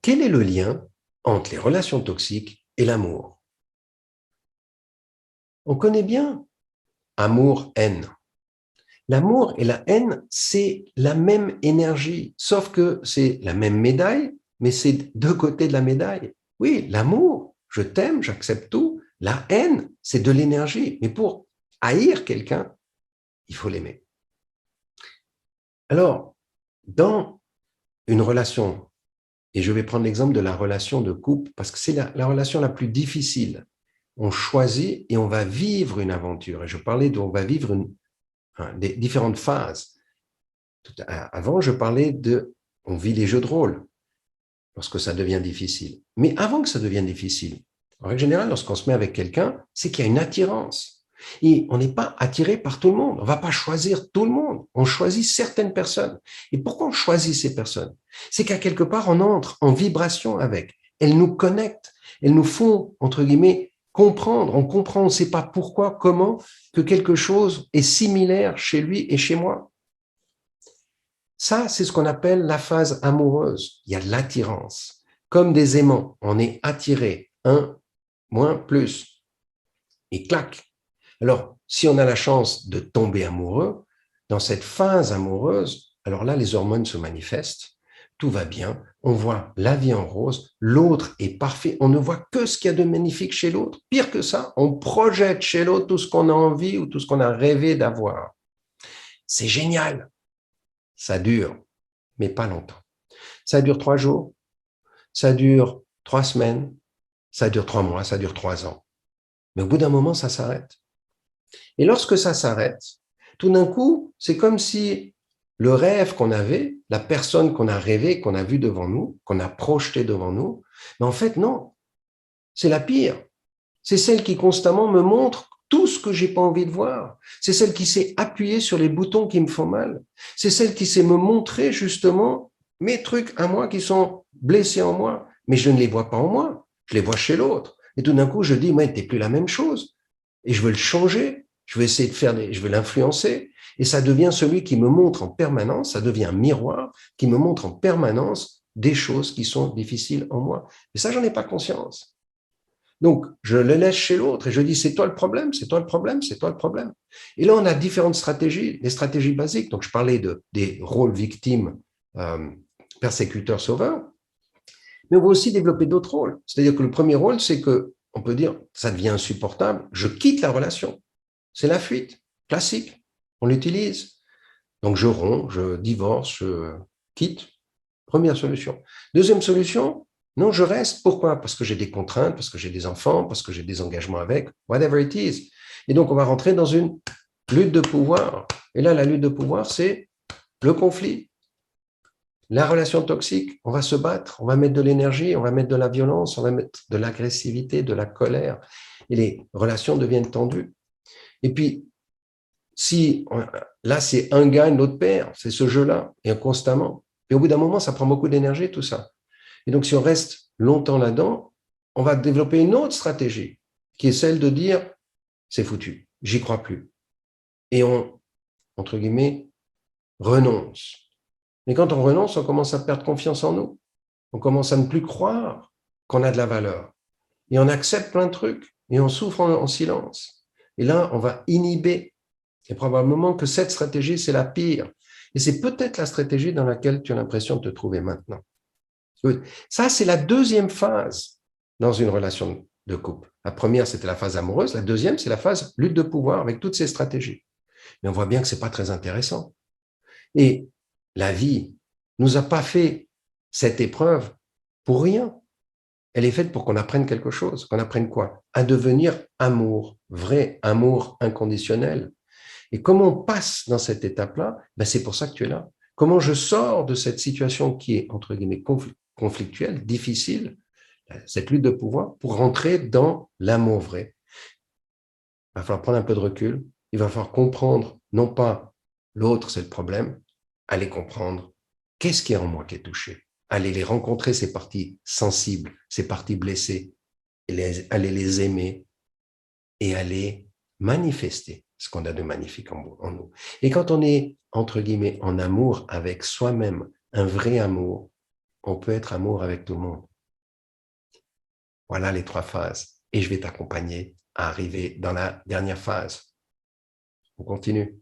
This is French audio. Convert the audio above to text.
quel est le lien entre les relations toxiques et l'amour? On connaît bien amour-haine. L'amour et la haine, c'est la même énergie, sauf que c'est la même médaille, mais c'est deux côtés de la médaille. Oui, l'amour, je t'aime, j'accepte tout. La haine, c'est de l'énergie. Mais pour haïr quelqu'un, il faut l'aimer. Alors, dans une relation, et je vais prendre l'exemple de la relation de couple, parce que c'est la relation la plus difficile. On choisit et on va vivre une aventure. Et je parlais d'on va vivre des différentes phases. Avant, je parlais on vit les jeux de rôle lorsque ça devient difficile. Mais avant que ça devienne difficile, en règle générale, lorsqu'on se met avec quelqu'un, c'est qu'il y a une attirance. Et on n'est pas attiré par tout le monde. On ne va pas choisir tout le monde. On choisit certaines personnes. Et pourquoi on choisit ces personnes? C'est qu'à quelque part, on entre en vibration avec. Elles nous connectent. Elles nous font, entre guillemets, comprendre. On comprend, on ne sait pas pourquoi, comment, que quelque chose est similaire chez lui et chez moi. Ça, c'est ce qu'on appelle la phase amoureuse. Il y a de l'attirance. Comme des aimants, on est attiré, un, moins, plus, et clac. Alors, si on a la chance de tomber amoureux, dans cette phase amoureuse, alors là, les hormones se manifestent, tout va bien, on voit la vie en rose, l'autre est parfait, on ne voit que ce qu'il y a de magnifique chez l'autre. Pire que ça, on projette chez l'autre tout ce qu'on a envie ou tout ce qu'on a rêvé d'avoir. C'est génial. Ça dure, mais pas longtemps. Ça dure 3 jours, ça dure 3 semaines, ça dure 3 mois, ça dure 3 ans. Mais au bout d'un moment, ça s'arrête. Et lorsque ça s'arrête, tout d'un coup, c'est comme si le rêve qu'on avait, la personne qu'on a rêvé, qu'on a vu devant nous, qu'on a projeté devant nous, mais en fait, non, c'est la pire. C'est celle qui constamment me montre tout ce que j'ai pas envie de voir. C'est celle qui s'est appuyée sur les boutons qui me font mal. C'est celle qui sait me montrer justement mes trucs à moi qui sont blessés en moi. Mais je ne les vois pas en moi. Je les vois chez l'autre. Et tout d'un coup, je dis, mais t'es plus la même chose. Et je veux le changer. Je vais essayer de je vais l'influencer. Et ça devient celui qui me montre en permanence, ça devient un miroir qui me montre en permanence des choses qui sont difficiles en moi. Mais ça, j'en ai pas conscience. Donc, je le laisse chez l'autre et je dis, c'est toi le problème, c'est toi le problème, c'est toi le problème. Et là, on a différentes stratégies, les stratégies basiques. Donc, je parlais des rôles victimes, persécuteurs, sauveurs, mais on va aussi développer d'autres rôles. C'est-à-dire que le premier rôle, c'est que, on peut dire, ça devient insupportable, je quitte la relation. C'est la fuite, classique, on l'utilise. Donc, je romps, je divorce, je quitte. Première solution. Deuxième solution, non, je reste. Pourquoi? Parce que j'ai des contraintes, parce que j'ai des enfants, parce que j'ai des engagements avec, whatever it is. Et donc, on va rentrer dans une lutte de pouvoir. Et là, la lutte de pouvoir, c'est le conflit, la relation toxique. On va se battre, on va mettre de l'énergie, on va mettre de la violence, on va mettre de l'agressivité, de la colère. Et les relations deviennent tendues. Et puis, si là, c'est un gagne, l'autre perd, c'est ce jeu-là, et constamment. Et au bout d'un moment, ça prend beaucoup d'énergie, tout ça. Et donc, si on reste longtemps là-dedans, on va développer une autre stratégie, qui est celle de dire, c'est foutu, j'y crois plus. Et on, entre guillemets, renonce. Mais quand on renonce, on commence à perdre confiance en nous. On commence à ne plus croire qu'on a de la valeur. Et on accepte plein de trucs, et on souffre en silence. Et là, on va inhiber. Et probablement que cette stratégie, c'est la pire. Et c'est peut-être la stratégie dans laquelle tu as l'impression de te trouver maintenant. Ça, c'est la deuxième phase dans une relation de couple. La première, c'était la phase amoureuse. La deuxième, c'est la phase lutte de pouvoir avec toutes ces stratégies. Mais on voit bien que c'est pas très intéressant. Et la vie nous a pas fait cette épreuve pour rien. Elle est faite pour qu'on apprenne quelque chose. Qu'on apprenne quoi? À devenir amour, vrai amour inconditionnel. Et comment on passe dans cette étape-là? Ben, c'est pour ça que tu es là. Comment je sors de cette situation qui est, entre guillemets, conflictuelle, difficile, cette lutte de pouvoir, pour rentrer dans l'amour vrai. Il va falloir prendre un peu de recul. Il va falloir comprendre, non pas l'autre, c'est le problème, aller comprendre qu'est-ce qui est en moi qui est touché. Aller les rencontrer, ces parties sensibles, ces parties blessées, et aller les aimer et aller manifester ce qu'on a de magnifique en nous. Et quand on est, entre guillemets, en amour avec soi-même, un vrai amour, on peut être amour avec tout le monde. Voilà les 3 phases. Et je vais t'accompagner à arriver dans la dernière phase. On continue.